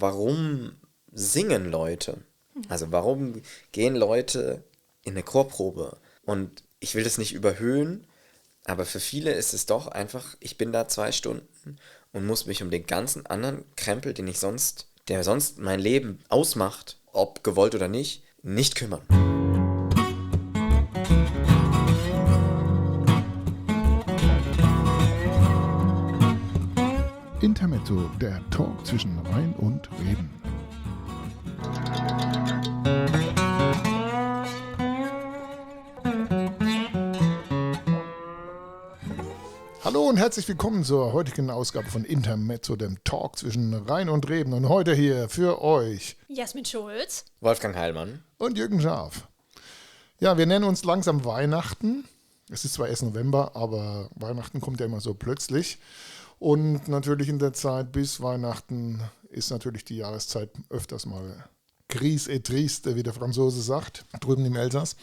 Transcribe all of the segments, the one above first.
Warum singen Leute? Also warum gehen Leute in eine Chorprobe? Und ich will das nicht überhöhen, aber für viele ist es doch einfach, ich bin da 2 Stunden und muss mich um den ganzen anderen Krempel, der sonst mein Leben ausmacht, ob gewollt oder nicht kümmern. Intermezzo, der Talk zwischen Rhein und Reden. Hallo und herzlich willkommen zur heutigen Ausgabe von Intermezzo, dem Talk zwischen Rhein und Reden. Und heute hier für euch Jasmin Schulz, Wolfgang Heilmann und Jürgen Schaaf. Ja, wir nennen uns langsam Weihnachten. Es ist zwar erst November, aber Weihnachten kommt ja immer so plötzlich. Und natürlich in der Zeit bis Weihnachten ist natürlich die Jahreszeit öfters mal gris et triste, wie der Franzose sagt, drüben im Elsass.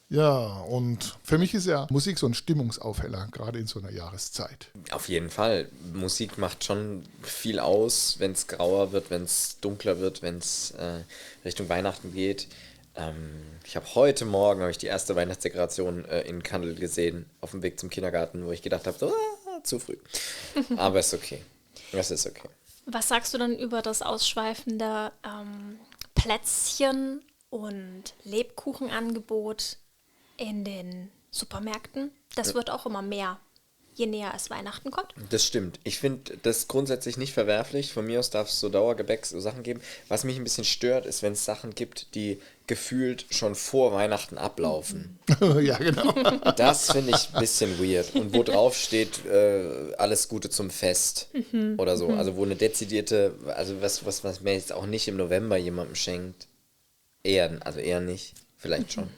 Ja, und für mich ist ja Musik so ein Stimmungsaufheller, gerade in so einer Jahreszeit. Auf jeden Fall. Musik macht schon viel aus, wenn es grauer wird, wenn es dunkler wird, wenn es Richtung Weihnachten geht. Ich habe heute Morgen die erste Weihnachtsdekoration in Kandel gesehen, auf dem Weg zum Kindergarten, wo ich gedacht habe, zu früh. Aber es ist okay. Es ist okay. was sagst du dann über das ausschweifende Plätzchen- und Lebkuchenangebot in den Supermärkten? Das wird auch immer mehr, je näher es Weihnachten kommt. Das stimmt. Ich finde das grundsätzlich nicht verwerflich. Von mir aus darf es so Dauergebäck, so Sachen geben. Was mich ein bisschen stört, ist, wenn es Sachen gibt, die gefühlt schon vor Weihnachten ablaufen. Ja, genau. Das finde ich ein bisschen weird. Und wo drauf steht, alles Gute zum Fest oder so. Also wo eine dezidierte, also was man jetzt auch nicht im November jemandem schenkt. Eher nicht. Vielleicht schon.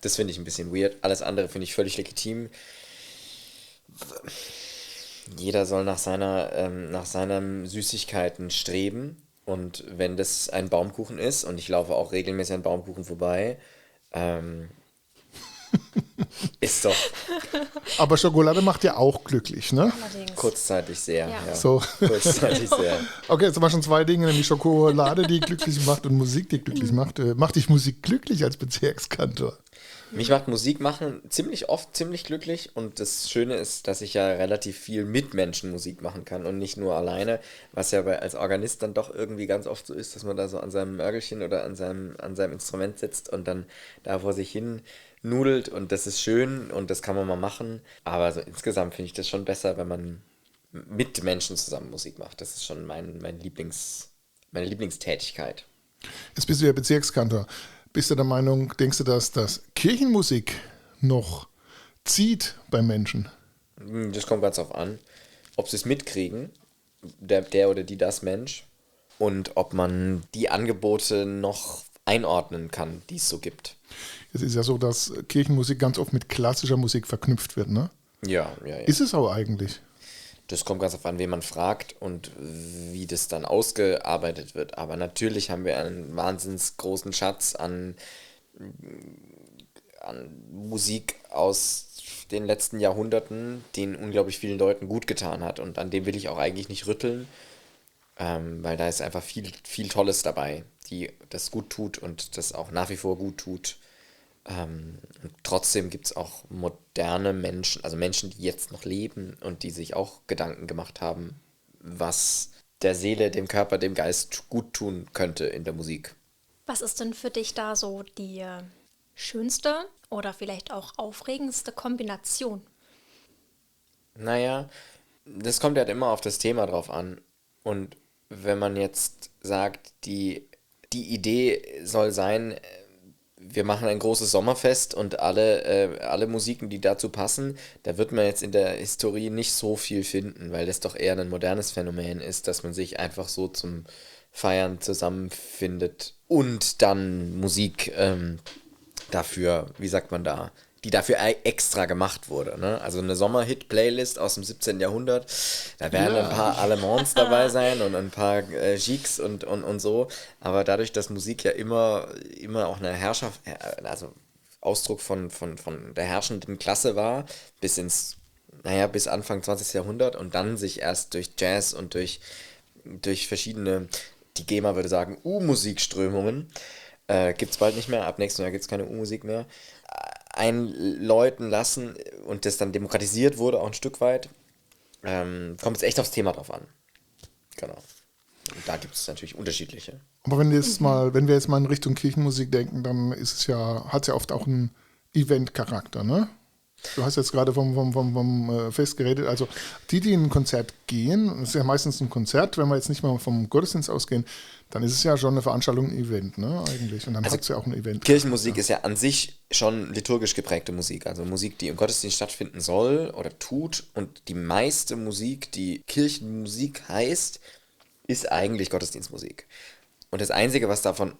Das finde ich ein bisschen weird. Alles andere finde ich völlig legitim. Jeder soll nach seinen Süßigkeiten streben. Und wenn das ein Baumkuchen ist, und ich laufe auch regelmäßig an Baumkuchen vorbei, ist doch Aber Schokolade macht ja auch glücklich, ne? Allerdings. kurzzeitig sehr. Ja. Ja. So. Kurzzeitig sehr. Okay, jetzt haben wir schon zwei Dinge, nämlich Schokolade, die glücklich macht und Musik, die glücklich macht. Macht dich Musik glücklich als Bezirkskantor? Mich macht Musik machen ziemlich oft ziemlich glücklich, und das Schöne ist, dass ich ja relativ viel mit Menschen Musik machen kann und nicht nur alleine, was ja als Organist dann doch irgendwie ganz oft so ist, dass man da so an seinem Örgelchen oder an seinem Instrument sitzt und dann da vor sich hin nudelt, und das ist schön und das kann man mal machen, aber so insgesamt finde ich das schon besser, wenn man mit Menschen zusammen Musik macht. Das ist schon meine Lieblingstätigkeit. Jetzt bist du ja Bezirkskantor. Bist du der Meinung, denkst du, dass Kirchenmusik noch zieht bei Menschen? Das kommt ganz drauf an, ob sie es mitkriegen, der oder die das Mensch, und ob man die Angebote noch einordnen kann, die es so gibt. Es ist ja so, dass Kirchenmusik ganz oft mit klassischer Musik verknüpft wird, ne? Ja. Ist es auch eigentlich? Das kommt ganz drauf an, wen man fragt und wie das dann ausgearbeitet wird. Aber natürlich haben wir einen wahnsinnig großen Schatz an Musik aus den letzten Jahrhunderten, den unglaublich vielen Leuten gut getan hat. Und an dem will ich auch eigentlich nicht rütteln, weil da ist einfach viel, viel Tolles dabei, die das gut tut und das auch nach wie vor gut tut. Und trotzdem gibt es auch moderne Menschen, also Menschen, die jetzt noch leben und die sich auch Gedanken gemacht haben, was der Seele, dem Körper, dem Geist gut tun könnte in der Musik. Was ist denn für dich da so die schönste oder vielleicht auch aufregendste Kombination? Naja, das kommt halt immer auf das Thema drauf an. Und wenn man jetzt sagt, die Idee soll sein, wir machen ein großes Sommerfest und alle Musiken, die dazu passen, da wird man jetzt in der Historie nicht so viel finden, weil das doch eher ein modernes Phänomen ist, dass man sich einfach so zum Feiern zusammenfindet und dann Musik dafür, wie sagt man da, die dafür extra gemacht wurde. Ne? Also eine Sommerhit-Playlist aus dem 17. Jahrhundert, da werden ein paar Allemands dabei sein und ein paar Gigs und so. Aber dadurch, dass Musik ja immer auch eine Herrschaft, also Ausdruck von der herrschenden Klasse war, bis Anfang 20. Jahrhundert und dann sich erst durch Jazz und durch durch verschiedene, die GEMA würde sagen, U-Musikströmungen, gibt es bald nicht mehr, ab nächstem Jahr gibt es keine U-Musik mehr, einläuten lassen und das dann demokratisiert wurde, auch ein Stück weit, kommt es echt aufs Thema drauf an. Genau. Und da gibt es natürlich unterschiedliche. Aber wenn wir jetzt mal in Richtung Kirchenmusik denken, dann hat es ja oft auch einen Event-Charakter, ne? Du hast jetzt gerade vom Fest geredet. Also die in ein Konzert gehen, ist ja meistens ein Konzert, wenn wir jetzt nicht mal vom Gottesdienst ausgehen, dann ist es ja schon eine Veranstaltung, ein Event, ne, eigentlich. Und dann hat es ja auch ein Event. Kirchenmusik ist ja an sich schon liturgisch geprägte Musik. Also Musik, die im Gottesdienst stattfinden soll oder tut. Und die meiste Musik, die Kirchenmusik heißt, ist eigentlich Gottesdienstmusik. Und das Einzige, was davon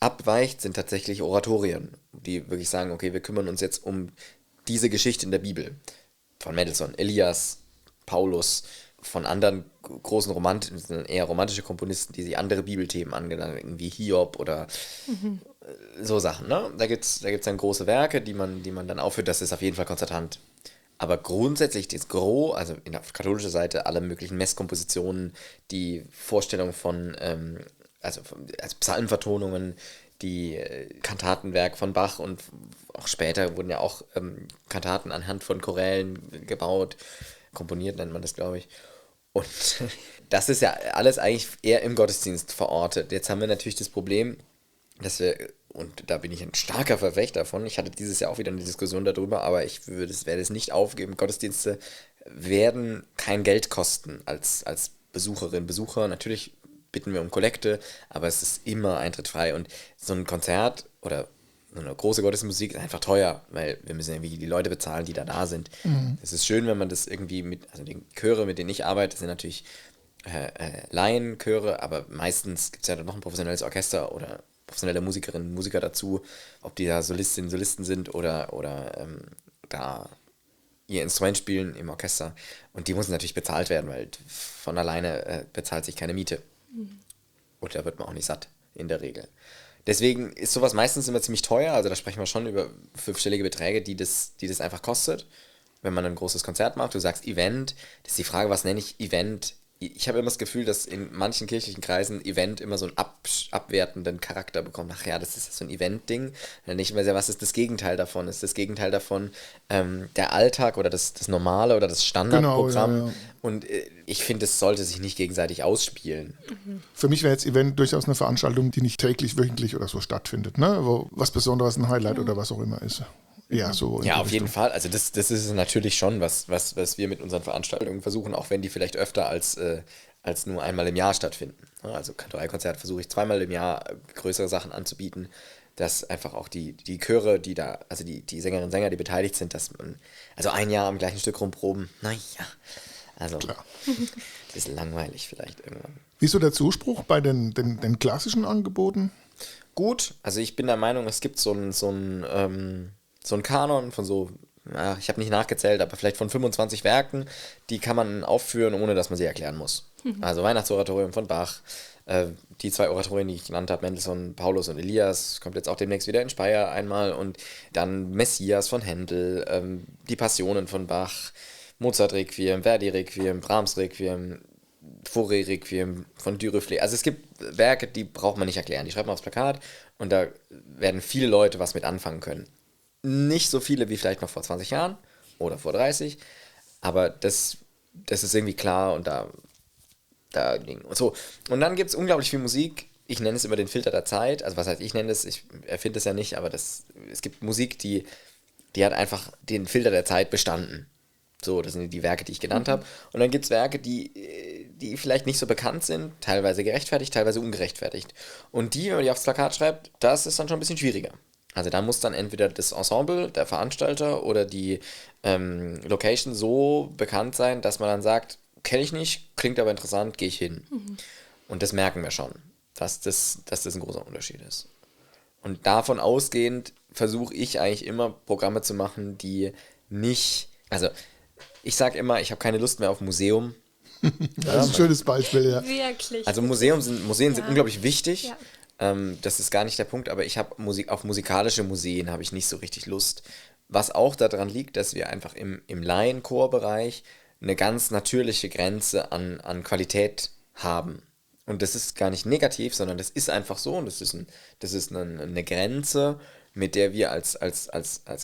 abweicht, sind tatsächlich Oratorien, die wirklich sagen, okay, wir kümmern uns jetzt um diese Geschichte in der Bibel. Von Mendelssohn, Elias, Paulus, von anderen großen eher romantische Komponisten, die sich andere Bibelthemen angehen, wie Hiob oder so Sachen. Ne? Da gibt's dann große Werke, die man dann aufführt, das ist auf jeden Fall konzertant. Aber grundsätzlich das Gros, also in der katholischen Seite, alle möglichen Messkompositionen, die Vorstellung von also Psalmvertonungen, die Kantatenwerk von Bach und auch später wurden ja auch Kantaten anhand von Chorälen gebaut, komponiert nennt man das, glaube ich. Und das ist ja alles eigentlich eher im Gottesdienst verortet. Jetzt haben wir natürlich das Problem, dass wir, und da bin ich ein starker Verfechter davon, ich hatte dieses Jahr auch wieder eine Diskussion darüber, aber ich werde es nicht aufgeben, Gottesdienste werden kein Geld kosten als Besucherin, Besucher. Natürlich bitten wir um Kollekte, aber es ist immer eintrittfrei und so ein Konzert oder so eine große Gottesdienstmusik ist einfach teuer, weil wir müssen irgendwie die Leute bezahlen, die da sind. Es ist schön, wenn man das irgendwie also die Chöre, mit denen ich arbeite, sind natürlich Laienchöre, aber meistens gibt es ja dann noch ein professionelles Orchester oder professionelle Musikerinnen und Musiker dazu, ob die da Solistinnen, Solisten sind oder da ihr Instrument spielen im Orchester. Und die müssen natürlich bezahlt werden, weil von alleine bezahlt sich keine Miete. Und da wird man auch nicht satt, in der Regel. Deswegen ist sowas meistens immer ziemlich teuer, also da sprechen wir schon über 5-stellige Beträge, die das einfach kostet, wenn man ein großes Konzert macht. Du sagst Event, das ist die Frage, was nenne ich Event? Ich habe immer das Gefühl, dass in manchen kirchlichen Kreisen Event immer so einen abwertenden Charakter bekommt. Ach ja, das ist so ein Event-Ding. Dann denke ich immer sehr, was ist das Gegenteil davon? Ist das Gegenteil davon der Alltag oder das Normale oder das Standardprogramm? Genau, ja. Und ich finde, es sollte sich nicht gegenseitig ausspielen. Für mich wäre jetzt Event durchaus eine Veranstaltung, die nicht täglich, wöchentlich oder so stattfindet, ne? Wo was Besonderes, ein Highlight oder was auch immer ist. Ja, so Ja, auf jeden Fall. Also das ist natürlich schon was wir mit unseren Veranstaltungen versuchen, auch wenn die vielleicht öfter als nur einmal im Jahr stattfinden. Also Kantorei-Konzert versuche ich 2-mal im Jahr größere Sachen anzubieten, dass einfach auch die Chöre, die da, also die Sängerinnen und Sänger, die beteiligt sind, dass man, also ein Jahr am gleichen Stück rumproben, naja, also Klar. ein bisschen langweilig vielleicht irgendwann. Wie ist so der Zuspruch bei den klassischen Angeboten? Gut, also ich bin der Meinung, es gibt so ein Kanon von so, ich habe nicht nachgezählt, aber vielleicht von 25 Werken, die kann man aufführen, ohne dass man sie erklären muss. Also Weihnachtsoratorium von Bach, die 2 Oratorien, die ich genannt habe, Mendelssohn, Paulus und Elias, kommt jetzt auch demnächst wieder in Speyer einmal, und dann Messias von Händel, die Passionen von Bach, Mozart-Requiem, Verdi-Requiem, Brahms-Requiem, Fauré-Requiem von Dürreflé. Also es gibt Werke, die braucht man nicht erklären, die schreibt man aufs Plakat und da werden viele Leute was mit anfangen können. Nicht so viele wie vielleicht noch vor 20 Jahren oder vor 30, aber das ist irgendwie klar und da ging und so. Und dann gibt es unglaublich viel Musik. Ich nenne es immer den Filter der Zeit. Also was heißt, ich nenne es, ich erfinde es ja nicht, aber es gibt Musik, die hat einfach den Filter der Zeit bestanden. So, das sind die Werke, die ich genannt habe. Und dann gibt es Werke, die vielleicht nicht so bekannt sind, teilweise gerechtfertigt, teilweise ungerechtfertigt. Und wenn man die aufs Plakat schreibt, das ist dann schon ein bisschen schwieriger. Also da muss dann entweder das Ensemble, der Veranstalter oder die Location so bekannt sein, dass man dann sagt, kenne ich nicht, klingt aber interessant, gehe ich hin. Und das merken wir schon, dass das ein großer Unterschied ist. Und davon ausgehend versuche ich eigentlich immer Programme zu machen, die nicht, also ich sage immer, ich habe keine Lust mehr auf Museum. Das ist ein schönes Beispiel, ja. Wirklich. Also Museen sind Ja. unglaublich wichtig. Ja. Das ist gar nicht der Punkt, aber ich habe auf musikalische Museen habe ich nicht so richtig Lust. Was auch daran liegt, dass wir einfach im Laienchorbereich eine ganz natürliche Grenze an Qualität haben. Und das ist gar nicht negativ, sondern das ist einfach so und das ist eine Grenze, mit der wir als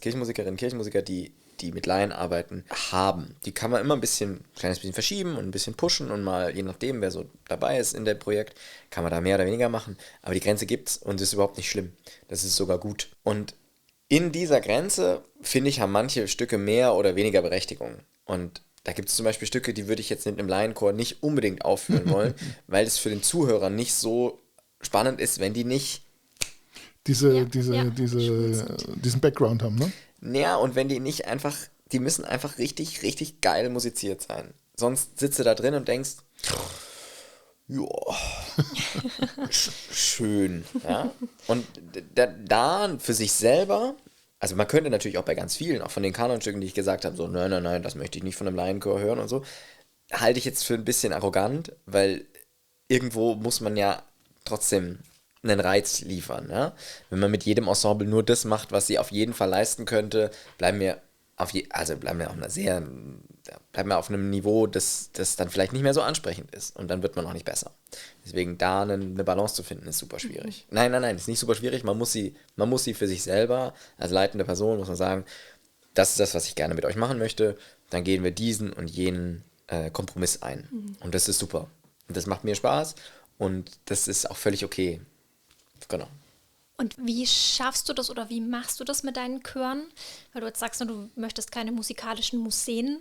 Kirchenmusikerinnen und Kirchenmusiker, die mit Laien arbeiten, haben. Die kann man immer ein kleines bisschen verschieben und ein bisschen pushen und mal, je nachdem, wer so dabei ist in dem Projekt, kann man da mehr oder weniger machen. Aber die Grenze gibt's und das ist überhaupt nicht schlimm. Das ist sogar gut. Und in dieser Grenze, finde ich, haben manche Stücke mehr oder weniger Berechtigung. Und da gibt es zum Beispiel Stücke, die würde ich jetzt mit einem Laienchor nicht unbedingt aufführen wollen, weil es für den Zuhörer nicht so spannend ist, wenn die nicht diesen Background haben, ne? ja, und wenn die nicht einfach, die müssen einfach richtig, richtig geil musiziert sein. Sonst sitzt du da drin und denkst, joa, schön, ja. Und da für sich selber, also man könnte natürlich auch bei ganz vielen, auch von den Kanonstücken, die ich gesagt habe, so, nein, das möchte ich nicht von einem Laienchor hören und so, halte ich jetzt für ein bisschen arrogant, weil irgendwo muss man ja trotzdem einen Reiz liefern. Ja? Wenn man mit jedem Ensemble nur das macht, was sie auf jeden Fall leisten könnte, bleiben wir auf einem Niveau, das dann vielleicht nicht mehr so ansprechend ist. Und dann wird man auch nicht besser. Deswegen da eine Balance zu finden, ist super schwierig. Nein, ist nicht super schwierig. Man muss sie für sich selber, als leitende Person, muss man sagen, das ist das, was ich gerne mit euch machen möchte. Dann gehen wir diesen und jenen Kompromiss ein. Und das ist super. Und das macht mir Spaß. Und das ist auch völlig okay. Genau. Und wie schaffst du das oder wie machst du das mit deinen Chören? Weil du jetzt sagst, du möchtest keine musikalischen Museen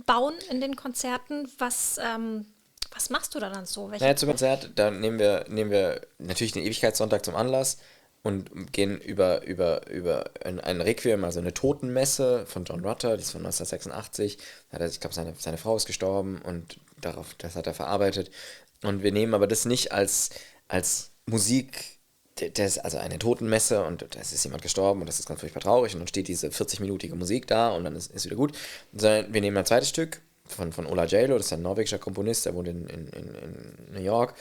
bauen in den Konzerten. Was machst du da dann so? Zum Konzert, da nehmen wir natürlich den Ewigkeitssonntag zum Anlass und gehen über ein Requiem, also eine Totenmesse von John Rutter, die ist von 1986. Ich glaube, seine Frau ist gestorben und das hat er verarbeitet. Und wir nehmen aber das nicht als Musik, das ist also eine Totenmesse und da ist jemand gestorben und das ist ganz furchtbar traurig und dann steht diese 40-minütige Musik da und dann ist wieder gut. Sondern wir nehmen ein zweites Stück von Ola J.Lo, das ist ein norwegischer Komponist, der wohnt in New York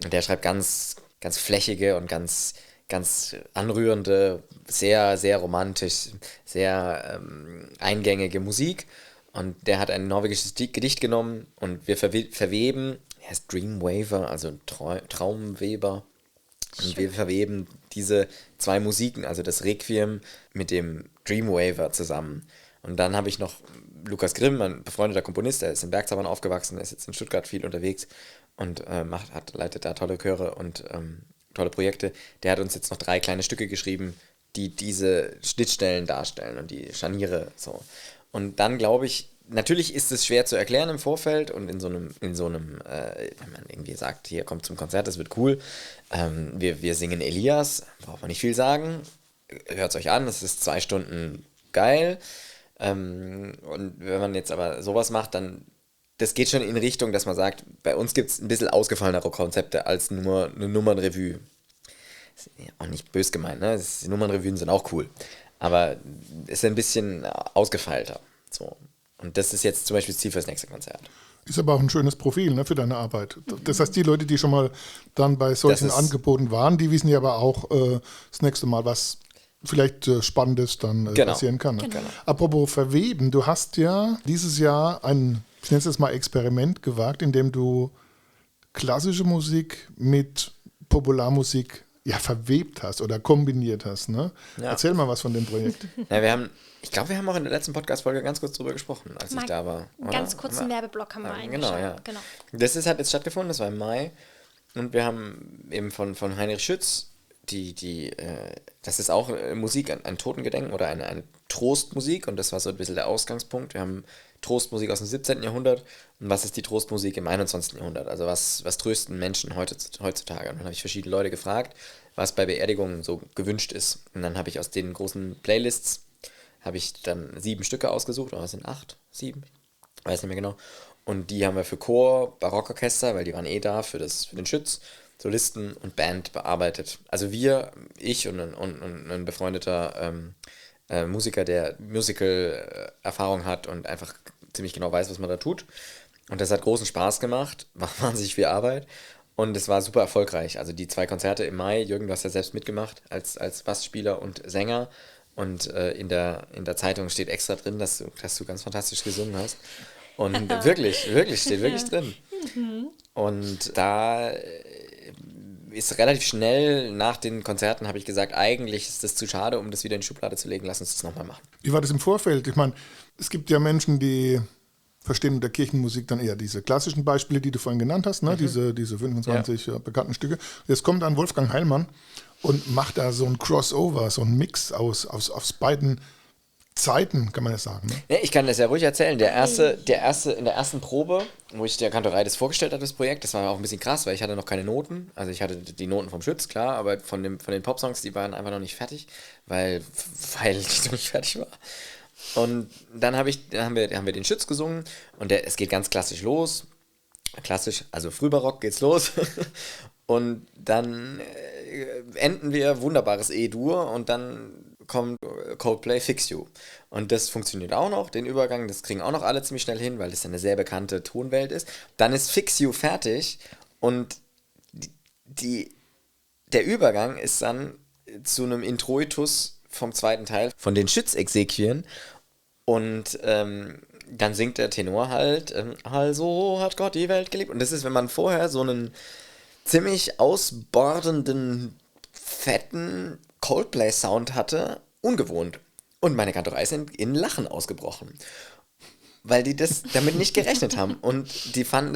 und der schreibt ganz, ganz flächige und ganz, ganz anrührende, sehr, sehr romantisch, sehr eingängige Musik. Und der hat ein norwegisches Gedicht genommen und wir verweben, er ist Dreamwaver, also Traumweber. Und wir verweben diese zwei Musiken, also das Requiem mit dem Dreamwaver zusammen. Und dann habe ich noch Lukas Grimm, ein befreundeter Komponist, der ist in Bergzabern aufgewachsen, der ist jetzt in Stuttgart viel unterwegs und leitet da tolle Chöre und tolle Projekte. Der hat uns jetzt noch 3 kleine Stücke geschrieben, die diese Schnittstellen darstellen und die Scharniere so. Und dann glaube ich, natürlich ist es schwer zu erklären im Vorfeld und in so einem, wenn man irgendwie sagt, hier kommt zum Konzert, das wird cool. Wir singen Elias, braucht man nicht viel sagen. Hört es euch an, es ist 2 Stunden geil. Und wenn man jetzt aber sowas macht, dann, das geht schon in Richtung, dass man sagt, bei uns gibt es ein bisschen ausgefallenere Konzepte als nur eine Nummernrevue. Ist ja auch nicht bös gemeint, ne? Die Nummernrevuen sind auch cool. Aber ist ein bisschen ausgefeilter. So. Und das ist jetzt zum Beispiel das Ziel fürs nächste Konzert. Ist aber auch ein schönes Profil, ne, für deine Arbeit. Das heißt, die Leute, die schon mal dann bei solchen Angeboten waren, die wissen ja aber auch das nächste Mal, was vielleicht Spannendes dann passieren kann. Ne? Genau. Apropos Verweben, du hast ja dieses Jahr ich nenne es jetzt mal Experiment gewagt, in dem du klassische Musik mit Popularmusik verwebt hast oder kombiniert hast. Ne? Ja. Erzähl mal was von dem Projekt. Ja, ich glaube, wir haben auch in der letzten Podcast-Folge ganz kurz drüber gesprochen, als ich da war. Einen ganz kurzen Werbeblock haben wir eingeschaut. Genau. Das hat jetzt stattgefunden, das war im Mai. Und wir haben eben von Heinrich Schütz, das ist auch Musik, ein Totengedenken oder eine Trostmusik. Und das war so ein bisschen der Ausgangspunkt. Wir haben Trostmusik aus dem 17. Jahrhundert. Und was ist die Trostmusik im 21. Jahrhundert? Also was trösten Menschen heutzutage? Und dann habe ich verschiedene Leute gefragt, was bei Beerdigungen so gewünscht ist. Und dann habe ich aus den großen Playlists dann 7 Stücke ausgesucht, oder es sind 8, 7, weiß nicht mehr genau. Und die haben wir für Chor, Barockorchester, weil die waren da für den Schütz, Solisten und Band bearbeitet. Also ich und ein befreundeter Musiker, der Musical-Erfahrung hat und einfach ziemlich genau weiß, was man da tut. Und das hat großen Spaß gemacht, war wahnsinnig viel Arbeit. Und es war super erfolgreich. Also die 2 Konzerte im Mai, Jürgen, du hast ja selbst mitgemacht als Bassspieler und Sänger. Und in der Zeitung steht extra drin, dass du ganz fantastisch gesungen hast. Und wirklich steht wirklich drin. Und da ist relativ schnell nach den Konzerten, habe ich gesagt, eigentlich ist das zu schade, um das wieder in die Schublade zu legen, lass uns das nochmal machen. Wie war das im Vorfeld? Ich meine, es gibt ja Menschen, die verstehen unter Kirchenmusik dann eher diese klassischen Beispiele, die du vorhin genannt hast, ne? Diese 25 bekannten Stücke. Jetzt kommt dann Wolfgang Heilmann und macht da so ein Crossover, so ein Mix aus beiden Zeiten, kann man das sagen. Ne? Ja, ich kann das ja ruhig erzählen. In der ersten Probe, wo ich der Kantorei das vorgestellt habe, das Projekt, das war auch ein bisschen krass, weil ich hatte noch keine Noten. Also ich hatte die Noten vom Schütz, klar, aber von den Popsongs, die waren einfach noch nicht fertig, weil ich noch nicht fertig war. Und dann haben wir den Schütz gesungen und es geht ganz klassisch los. Klassisch, also Frühbarock geht's los. Und dann enden wir wunderbares E-Dur und dann kommt Coldplay Fix You. Und das funktioniert auch noch, den Übergang, das kriegen auch noch alle ziemlich schnell hin, weil das eine sehr bekannte Tonwelt ist. Dann ist Fix You fertig und der Übergang ist dann zu einem Introitus vom zweiten Teil von den Schütz-Exequien und dann singt der Tenor halt, also hat Gott die Welt geliebt. Und das ist, wenn man vorher so einen ziemlich ausbordenden, fetten Coldplay-Sound hatte, ungewohnt. Und meine Kantorei sind in Lachen ausgebrochen. Weil die das damit nicht gerechnet haben. Und die haben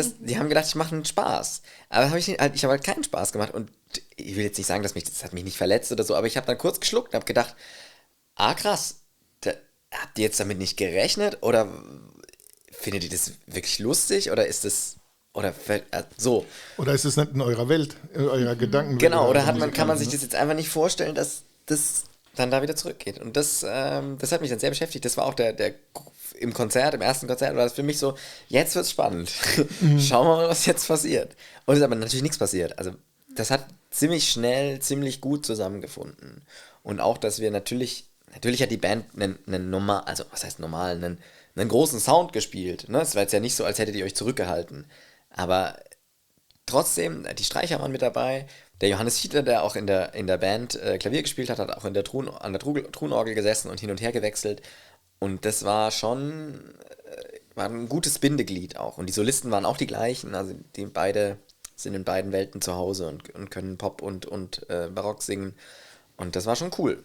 gedacht, ich mache einen Spaß. Aber ich habe halt keinen Spaß gemacht. Und ich will jetzt nicht sagen, das hat mich nicht verletzt oder so, aber ich habe dann kurz geschluckt und habe gedacht, krass, habt ihr jetzt damit nicht gerechnet? Oder findet ihr das wirklich lustig? Oder ist das... Oder so. Oder ist es nicht in eurer Welt, in eurer Gedankenwelt? Genau, oder kann man sich das jetzt einfach nicht vorstellen, dass das dann da wieder zurückgeht. Und das hat mich dann sehr beschäftigt. Das war auch der im ersten Konzert war das für mich so, jetzt wird's spannend. Schauen wir mal, was jetzt passiert. Und es ist aber natürlich nichts passiert. Also das hat ziemlich schnell, ziemlich gut zusammengefunden. Und auch, dass wir natürlich hat die Band einen normalen, also was heißt normalen, einen großen Sound gespielt. Ne? Es war jetzt ja nicht so, als hättet ihr euch zurückgehalten. Aber trotzdem, die Streicher waren mit dabei. Der Johannes Fiedler, der auch in der Band Klavier gespielt hat, hat auch an der Trunorgel gesessen und hin und her gewechselt. Und das war schon war ein gutes Bindeglied auch. Und die Solisten waren auch die gleichen. Also die beide sind in beiden Welten zu Hause und können Pop und Barock singen. Und das war schon cool.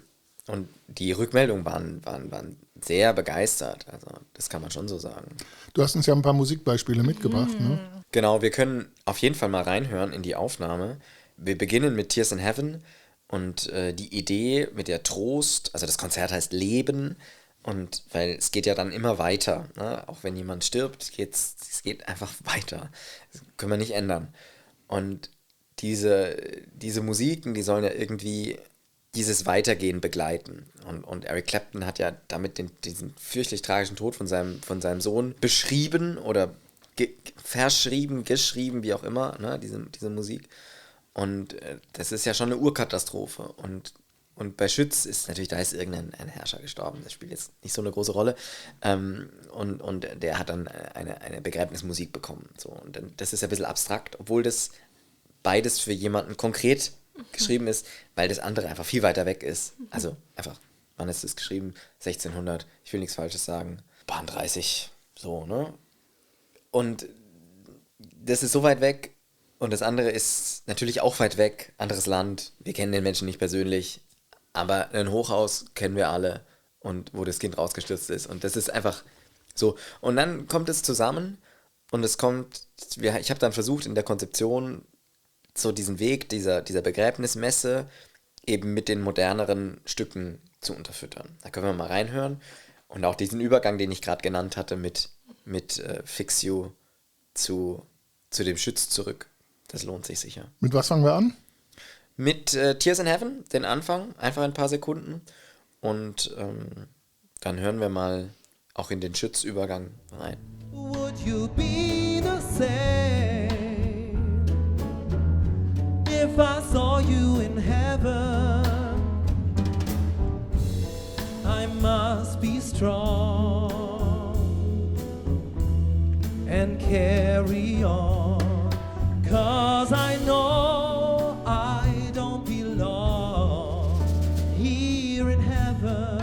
Und die Rückmeldungen waren sehr begeistert. Also das kann man schon so sagen. Du hast uns ja ein paar Musikbeispiele mitgebracht, ne? Genau, wir können auf jeden Fall mal reinhören in die Aufnahme. Wir beginnen mit Tears in Heaven und die Idee mit der Trost, also das Konzert heißt Leben und weil es geht ja dann immer weiter, ne? Auch wenn jemand stirbt, es geht einfach weiter. Das können wir nicht ändern. Und diese Musiken, die sollen ja irgendwie dieses Weitergehen begleiten. Und Eric Clapton hat ja damit diesen fürchterlich tragischen Tod von seinem Sohn beschrieben oder geschrieben, wie auch immer, ne, diese Musik. Und das ist ja schon eine Urkatastrophe. Und bei Schütz ist natürlich, da ist irgendein Herrscher gestorben. Das spielt jetzt nicht so eine große Rolle. Und der hat dann eine Begräbnismusik bekommen. So. Und das ist ein bisschen abstrakt, obwohl das beides für jemanden konkret geschrieben ist, weil das andere einfach viel weiter weg ist. Also einfach, wann ist es geschrieben? 1600, ich will nichts Falsches sagen. 30, so, ne? Und das ist so weit weg und das andere ist natürlich auch weit weg, anderes Land, wir kennen den Menschen nicht persönlich, aber ein Hochhaus kennen wir alle und wo das Kind rausgestürzt ist und das ist einfach so. Und dann kommt es zusammen und ich habe dann versucht in der Konzeption so diesen Weg dieser Begräbnismesse eben mit den moderneren Stücken zu unterfüttern. Da können wir mal reinhören und auch diesen Übergang, den ich gerade genannt hatte mit Fix You zu dem Schütz zurück. Das lohnt sich sicher. Mit was fangen wir an? Mit Tears in Heaven, den Anfang, einfach ein paar Sekunden. Und dann hören wir mal auch in den Schütz-Übergang rein. Would you be the same if I saw you in heaven? I must be strong and carry on, 'cause I know I don't belong here in heaven.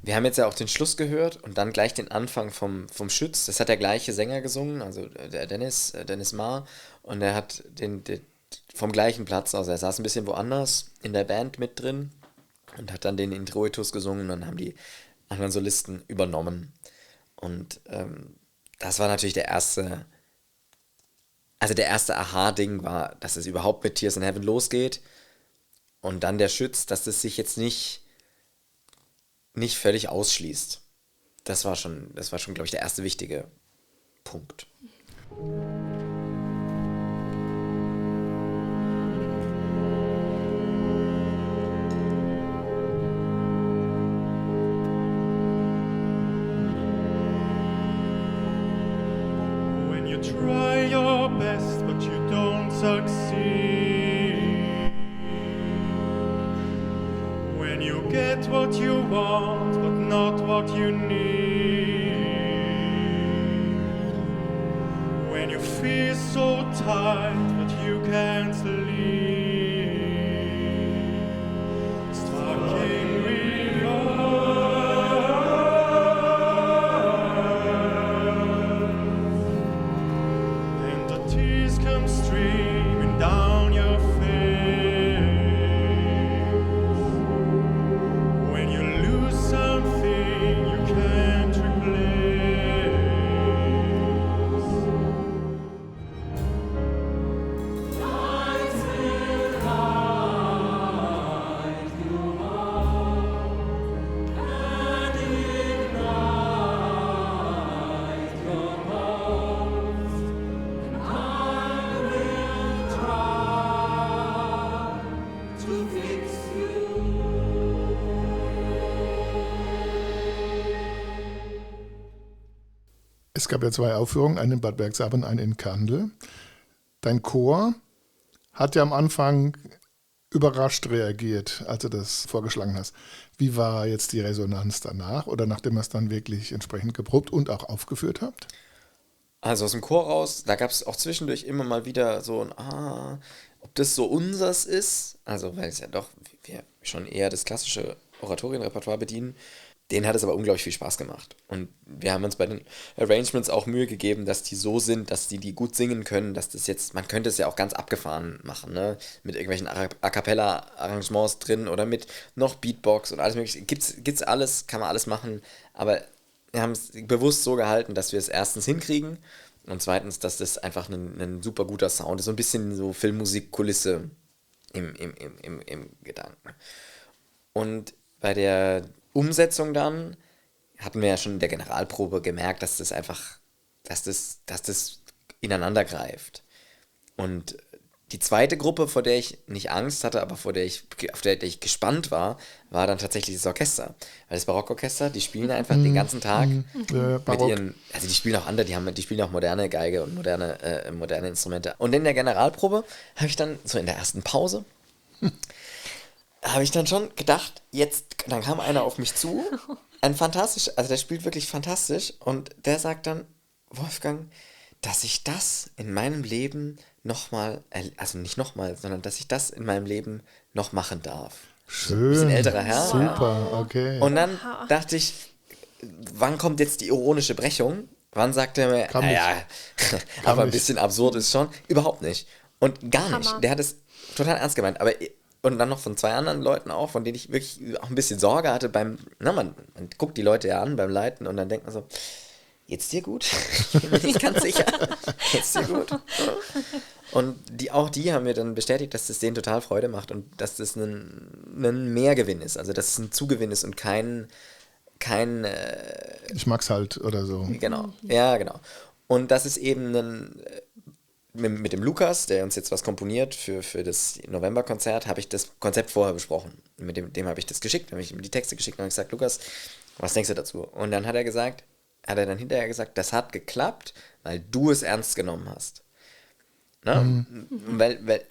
wir haben jetzt ja auch den Schluss gehört und dann gleich den Anfang vom Schütz. Das hat der gleiche Sänger gesungen, also der Dennis Maar. Und er hat vom gleichen Platz aus. Er saß ein bisschen woanders in der Band mit drin und hat dann den Introitus gesungen und dann haben die anderen Solisten übernommen. Und das war natürlich der erste Aha-Ding war, dass es überhaupt mit Tears in Heaven losgeht. Und dann der Schütz, dass es sich jetzt nicht völlig ausschließt. Das war schon, glaube ich, der erste wichtige Punkt. When you try your best but you don't succeed, when you get what you want but not what you need, when you feel so tight but you can't sleep, stuck in reverse, and the tears come streaming down your face. When you lose something you can't replace. Es gab ja 2 Aufführungen, eine in Bad Bergsaben und eine in Kandel. Dein Chor hat ja am Anfang überrascht reagiert, als du das vorgeschlagen hast. Wie war jetzt die Resonanz danach oder nachdem ihr es dann wirklich entsprechend geprobt und auch aufgeführt habt? Also aus dem Chor raus, da gab es auch zwischendurch immer mal wieder so ein, ob das so unsers ist, also weil es ja doch, wir schon eher das klassische Oratorienrepertoire bedienen. Denen hat es aber unglaublich viel Spaß gemacht. Und wir haben uns bei den Arrangements auch Mühe gegeben, dass die so sind, dass die gut singen können, dass das jetzt, man könnte es ja auch ganz abgefahren machen, ne? Mit irgendwelchen A-Cappella-Arrangements drin oder mit noch Beatbox und alles mögliche. Gibt's alles, kann man alles machen, aber wir haben es bewusst so gehalten, dass wir es erstens hinkriegen und zweitens, dass das einfach ein super guter Sound ist, so ein bisschen so Filmmusikkulisse im Gedanken. Und bei der Umsetzung dann hatten wir ja schon in der Generalprobe gemerkt, dass das einfach, dass das ineinander greift. Und die zweite Gruppe, vor der ich nicht Angst hatte, aber auf der ich gespannt war, war dann tatsächlich das Orchester. Weil das Barockorchester, die spielen einfach den ganzen Tag mit ihren, also die spielen auch andere, die spielen auch moderne Geige und moderne Instrumente. Und in der Generalprobe habe ich dann, so in der ersten Pause, habe ich dann schon gedacht, dann kam einer auf mich zu, also der spielt wirklich fantastisch und der sagt dann, Wolfgang, dass ich das in meinem Leben nochmal, also nicht nochmal, sondern dass ich das in meinem Leben noch machen darf. Schön. Ein bisschen älterer Herr. Super, okay. Und dann dachte ich, wann kommt jetzt die ironische Brechung? Wann sagt er mir, aber ein bisschen absurd ist schon? Überhaupt nicht. Und gar nicht. Der hat es total ernst gemeint. Und dann noch von 2 anderen Leuten auch, von denen ich wirklich auch ein bisschen Sorge hatte man guckt die Leute ja an beim Leiten und dann denkt man so, geht's dir gut? Ich bin mir nicht ganz sicher. Geht's dir gut? Und die haben mir dann bestätigt, dass das denen total Freude macht und dass das ein Mehrgewinn ist, also dass es ein Zugewinn ist und kein ich mag's halt oder so. Genau, ja, genau. Und das ist eben mit dem Lukas, der uns jetzt was komponiert für das Novemberkonzert, habe ich das Konzept vorher besprochen. Mit dem habe ich das geschickt, habe ich ihm die Texte geschickt und habe gesagt, Lukas, was denkst du dazu? Und dann hat er dann hinterher gesagt, das hat geklappt, weil du es ernst genommen hast. Ne? Weil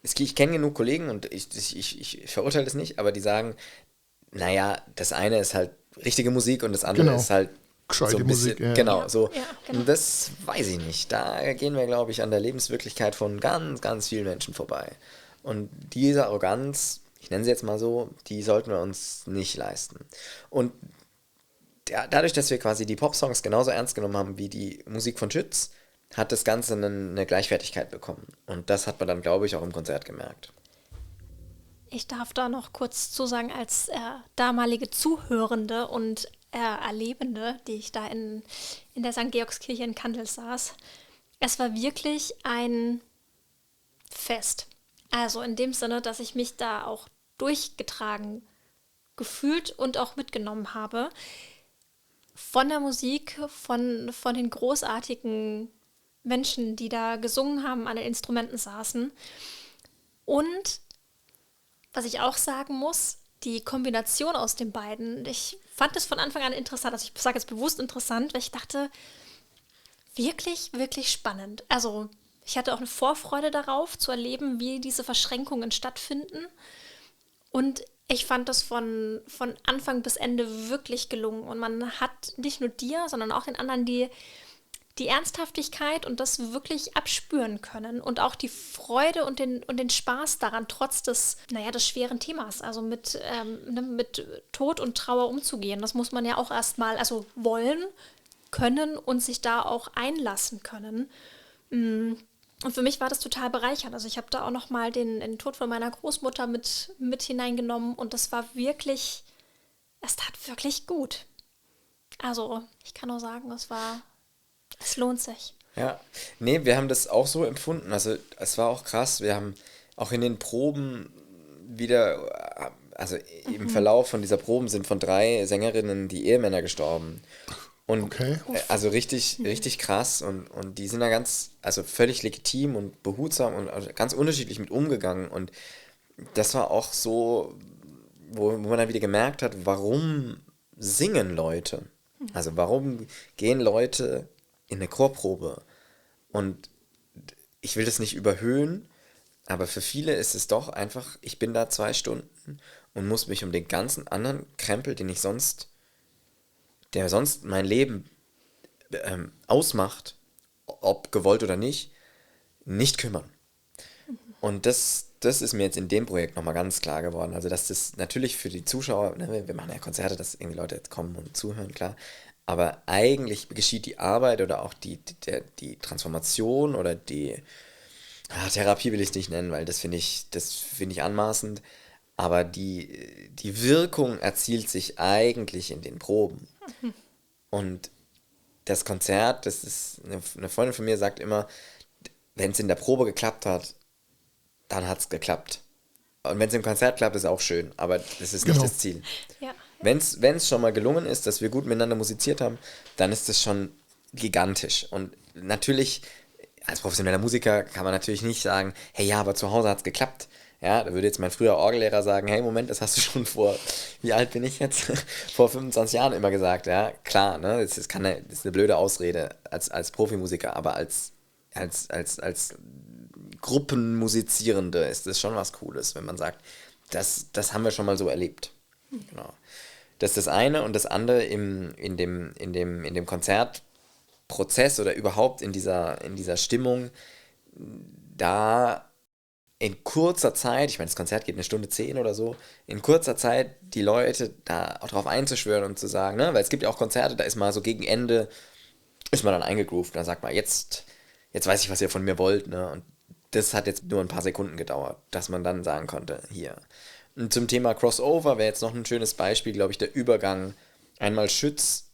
ich kenne genug Kollegen und ich verurteile das nicht, aber die sagen, naja, das eine ist halt richtige Musik und das andere ist halt gescheite so ein bisschen, Musik, ja. Genau, so. Ja, genau. Und das weiß ich nicht. Da gehen wir, glaube ich, an der Lebenswirklichkeit von ganz, ganz vielen Menschen vorbei. Und diese Arroganz, ich nenne sie jetzt mal so, die sollten wir uns nicht leisten. Und dadurch, dass wir quasi die Popsongs genauso ernst genommen haben wie die Musik von Schütz, hat das Ganze eine Gleichwertigkeit bekommen. Und das hat man dann, glaube ich, auch im Konzert gemerkt. Ich darf da noch kurz zu sagen, als damalige Zuhörende und Erlebende, die ich da in der St. Georgskirche in Kandel saß, es war wirklich ein Fest. Also in dem Sinne, dass ich mich da auch durchgetragen gefühlt und auch mitgenommen habe. Von der Musik, von den großartigen Menschen, die da gesungen haben, an den Instrumenten saßen. Und was ich auch sagen muss, die Kombination aus den beiden, ich fand es von Anfang an interessant, also ich sage jetzt bewusst interessant, weil ich dachte, wirklich, wirklich spannend. Also ich hatte auch eine Vorfreude darauf, zu erleben, wie diese Verschränkungen stattfinden. Und ich fand das von Anfang bis Ende wirklich gelungen. Und man hat nicht nur dir, sondern auch den anderen die Ernsthaftigkeit und das wirklich abspüren können. Und auch die Freude und den Spaß daran, trotz des schweren Themas, also mit Tod und Trauer umzugehen. Das muss man ja auch erstmal, also wollen können und sich da auch einlassen können. Und für mich war das total bereichernd. Also ich habe da auch nochmal den Tod von meiner Großmutter mit hineingenommen und das war wirklich, es tat wirklich gut. Also ich kann nur sagen, es lohnt sich. Ja, nee, wir haben das auch so empfunden. Also es war auch krass. Wir haben auch in den Proben wieder, also im Verlauf von dieser Proben sind von 3 Sängerinnen die Ehemänner gestorben. Und Okay. also richtig, richtig krass und die sind da also völlig legitim und behutsam und also ganz unterschiedlich mit umgegangen und das war auch so, wo man dann wieder gemerkt hat, warum singen Leute? Also warum gehen Leute in eine Chorprobe? Und ich will das nicht überhöhen, aber für viele ist es doch einfach, ich bin da 2 Stunden und muss mich um den ganzen anderen Krempel, der sonst mein Leben ausmacht, ob gewollt oder nicht kümmern. Und das ist mir jetzt in dem Projekt nochmal ganz klar geworden. Also, dass das natürlich für die Zuschauer, ne, wir machen ja Konzerte, dass irgendwie Leute jetzt kommen und zuhören, klar. Aber eigentlich geschieht die Arbeit oder auch die Transformation oder Therapie will ich es nicht nennen, weil das finde ich anmaßend. Aber die Wirkung erzielt sich eigentlich in den Proben. Und das Konzert, das ist, eine Freundin von mir sagt immer, wenn es in der Probe geklappt hat, dann hat es geklappt. Und wenn es im Konzert klappt, ist auch schön, aber das ist nicht das Ziel. Ja. Wenn es schon mal gelungen ist, dass wir gut miteinander musiziert haben, dann ist das schon gigantisch. Und natürlich, als professioneller Musiker kann man natürlich nicht sagen, hey ja, aber zu Hause hat es geklappt. Ja, da würde jetzt mein früher Orgellehrer sagen, hey, Moment, das hast du schon wie alt bin ich jetzt? Vor 25 Jahren immer gesagt, ja, klar, ne, das ist eine blöde Ausrede als Profimusiker, aber als Gruppenmusizierende ist das schon was Cooles, wenn man sagt, das haben wir schon mal so erlebt. Genau. Das ist das eine und das andere in dem Konzertprozess oder überhaupt in dieser Stimmung, da in kurzer Zeit, ich meine, das Konzert geht 1:10 oder so, in kurzer Zeit die Leute da auch drauf einzuschwören und zu sagen, ne, weil es gibt ja auch Konzerte, da ist mal so gegen Ende, ist man dann eingegroovt und dann sagt man, jetzt weiß ich, was ihr von mir wollt, ne, und das hat jetzt nur ein paar Sekunden gedauert, dass man dann sagen konnte, hier. Und zum Thema Crossover wäre jetzt noch ein schönes Beispiel, glaube ich, der Übergang einmal Schütz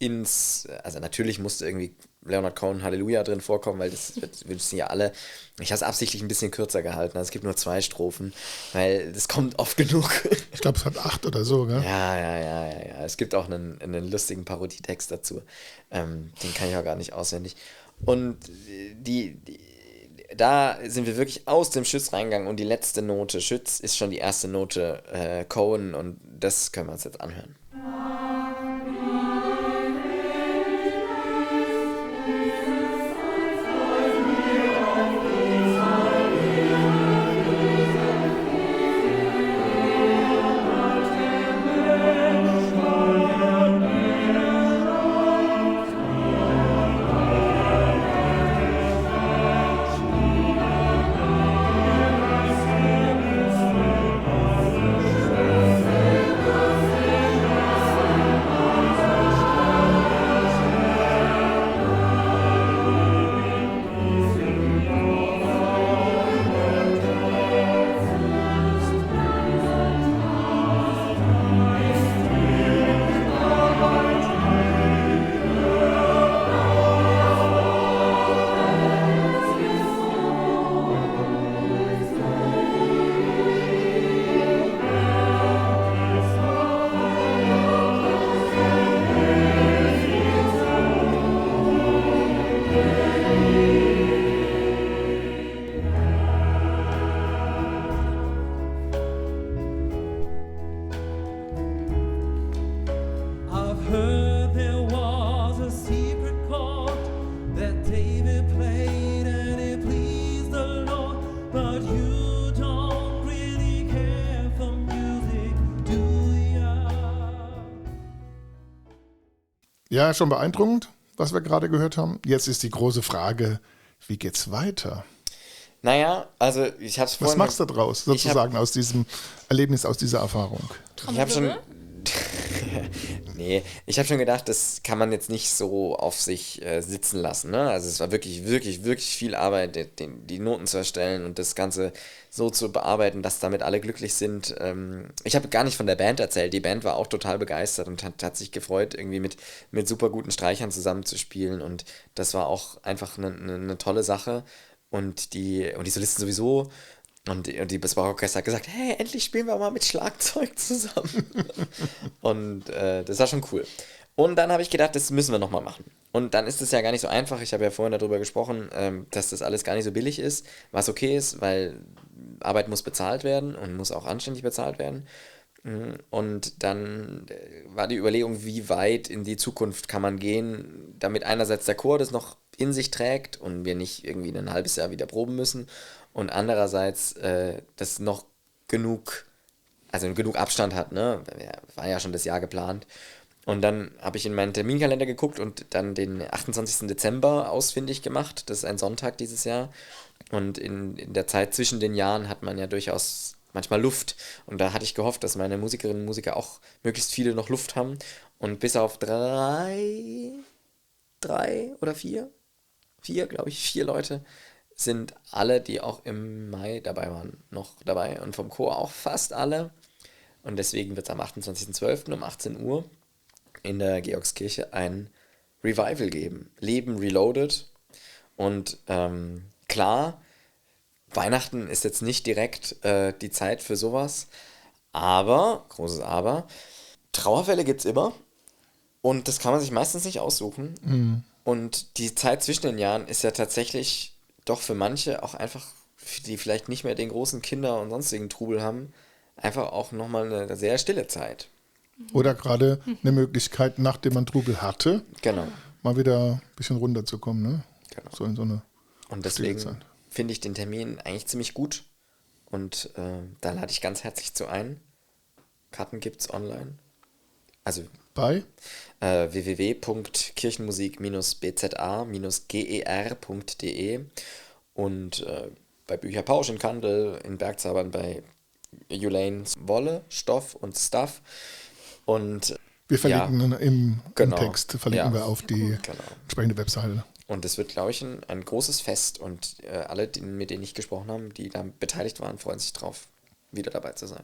also natürlich musste irgendwie Leonard Cohen Halleluja drin vorkommen, weil das wissen ja alle. Ich habe es absichtlich ein bisschen kürzer gehalten, also es gibt nur 2 Strophen, weil das kommt oft genug. Ich glaube, es hat 8 oder so, gell? Ja. Es gibt auch einen lustigen Parodietext dazu. Den kann ich auch gar nicht auswendig. Und da sind wir wirklich aus dem Schütz reingegangen und die letzte Note Schütz ist schon die erste Note Cohen und das können wir uns jetzt anhören. Amen. Ja, schon beeindruckend, was wir gerade gehört haben. Jetzt ist die große Frage, wie geht's weiter? Naja, also ich habe es Was vorhin... machst du draus, sozusagen, aus diesem Erlebnis, aus dieser Erfahrung? Ich habe schon... Nee, ich habe schon gedacht, das kann man jetzt nicht so auf sich sitzen lassen. Ne? Also es war wirklich, wirklich, wirklich viel Arbeit, die Noten zu erstellen und das Ganze so zu bearbeiten, dass damit alle glücklich sind. Ich habe gar nicht von der Band erzählt. Die Band war auch total begeistert und hat sich gefreut, irgendwie mit super guten Streichern zusammenzuspielen. Und das war auch einfach eine tolle Sache. Und die Solisten sowieso. Und das Barockorchester hat gesagt, hey, endlich spielen wir mal mit Schlagzeug zusammen. Und das war schon cool. Und dann habe ich gedacht, das müssen wir nochmal machen. Und dann ist es ja gar nicht so einfach. Ich habe ja vorhin darüber gesprochen, dass das alles gar nicht so billig ist, was okay ist, weil Arbeit muss bezahlt werden und muss auch anständig bezahlt werden. Und dann war die Überlegung, wie weit in die Zukunft kann man gehen, damit einerseits der Chor das noch in sich trägt und wir nicht irgendwie ein halbes Jahr wieder proben müssen und andererseits das noch genug Abstand hat, ne? War ja schon das Jahr geplant. Und dann habe ich in meinen Terminkalender geguckt und dann den 28. Dezember ausfindig gemacht. Das ist ein Sonntag dieses Jahr. Und in der Zeit zwischen den Jahren hat man ja durchaus manchmal Luft. Und da hatte ich gehofft, dass meine Musikerinnen und Musiker auch möglichst viele noch Luft haben. Und bis auf drei oder vier, glaube ich, 4 Leute sind alle, die auch im Mai dabei waren, noch dabei. Und vom Chor auch fast alle. Und deswegen wird es am 28.12. um 18 Uhr in der Georgskirche ein Revival geben. Leben Reloaded. Und klar, Weihnachten ist jetzt nicht direkt die Zeit für sowas. Aber, großes Aber, Trauerfälle gibt es immer. Und das kann man sich meistens nicht aussuchen. Mhm. Und die Zeit zwischen den Jahren ist ja tatsächlich doch für manche auch einfach, die vielleicht nicht mehr den großen Kinder- und sonstigen Trubel haben, einfach auch nochmal eine sehr stille Zeit. Oder gerade eine Möglichkeit, nachdem man Trubel hatte, genau, mal wieder ein bisschen runterzukommen. Ne? Genau. So in so eine und deswegen finde ich den Termin eigentlich ziemlich gut. Und da lade ich ganz herzlich zu ein. Karten gibt's online. Also bei www.kirchenmusik-bza-ger.de und bei Bücherpausch in Kandel, in Bergzabern bei Ulanes Wolle, Stoff und Stuff. Und wir verlinken im Text, verlinken wir auf die genau. entsprechende Webseite. Und es wird, glaube ich, ein großes Fest und alle, mit denen ich gesprochen habe, die da beteiligt waren, freuen sich drauf, wieder dabei zu sein.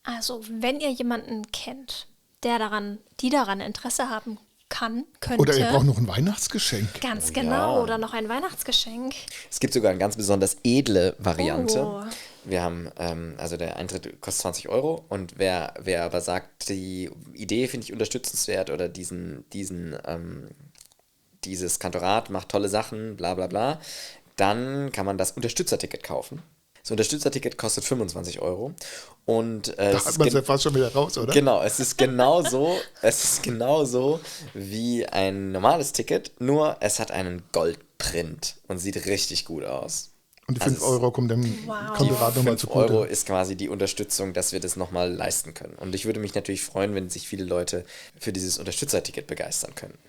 Also, wenn ihr jemanden kennt, die daran Interesse haben könnte. Oder ihr braucht noch ein Weihnachtsgeschenk. Ganz genau, oder noch ein Weihnachtsgeschenk. Es gibt sogar eine ganz besonders edle Variante. Oh. Wir haben, also der Eintritt kostet 20 Euro und wer aber sagt, die Idee finde ich unterstützenswert oder dieses Kantorat macht tolle Sachen, bla bla bla, dann kann man das Unterstützerticket kaufen. Das Unterstützerticket kostet 25 Euro. Und, da hat man es ja fast schon wieder raus, oder? Genau, es ist genauso wie ein normales Ticket, nur es hat einen Goldprint und sieht richtig gut aus. Und die 5 Euro kommen dem Kandidat nochmal zugute. 5 Euro ist quasi die Unterstützung, dass wir das nochmal leisten können. Und ich würde mich natürlich freuen, wenn sich viele Leute für dieses Unterstützerticket begeistern können.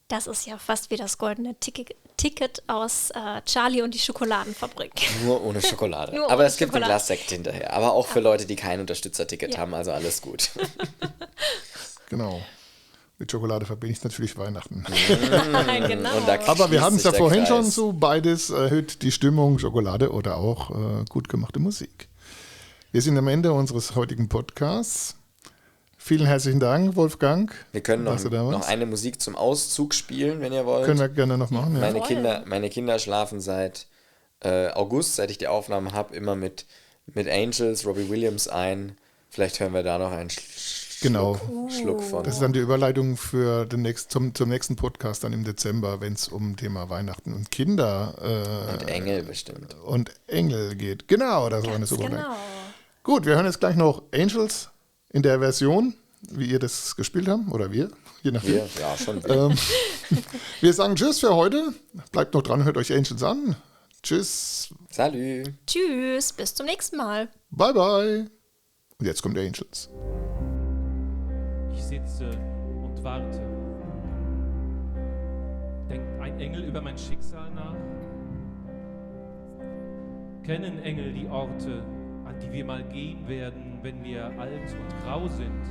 Das ist ja fast wie das goldene Ticket aus Charlie und die Schokoladenfabrik. Nur ohne Schokolade. Nur aber ohne es gibt ein Glas Sekt hinterher. Aber auch für Leute, die kein Unterstützerticket haben, also alles gut. Genau. Mit Schokolade verbinde ich natürlich Weihnachten. Genau. Aber wir hatten es ja vorhin schon so, beides erhöht die Stimmung, Schokolade oder auch gut gemachte Musik. Wir sind am Ende unseres heutigen Podcasts. Vielen herzlichen Dank, Wolfgang. Wir können noch eine Musik zum Auszug spielen, wenn ihr wollt. Können wir gerne noch machen, ja. Meine Kinder schlafen seit August, seit ich die Aufnahmen habe, immer mit Angels, Robbie Williams ein. Vielleicht hören wir da noch einen Schluck von. Das ist dann die Überleitung für zum nächsten Podcast dann im Dezember, wenn es um Thema Weihnachten und Kinder und Engel bestimmt. Und Engel geht. Genau, das war eine super genau. Gut, wir hören jetzt gleich noch Angels in der Version, wie ihr das gespielt habt, oder wir, je nachdem. Ja, schon. Wir sagen Tschüss für heute. Bleibt noch dran, hört euch Angels an. Tschüss. Salü. Tschüss, bis zum nächsten Mal. Bye, bye. Und jetzt kommt der Angels. Ich sitze und warte ein Engel über mein Schicksal nach? Kennen Engel die Orte, an die wir mal gehen werden, wenn wir alt und grau sind?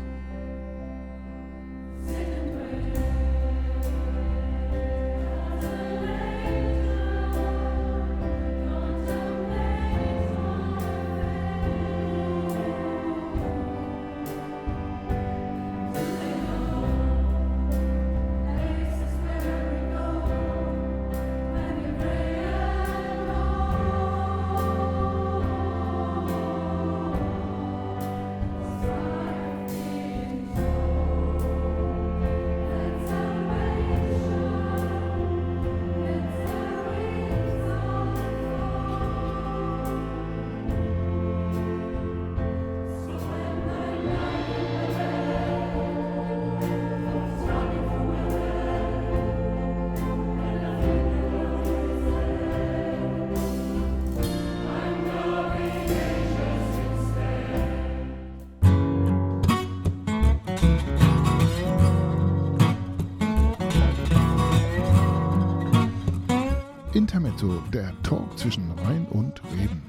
Intermezzo, der Talk zwischen Rhein und Reden.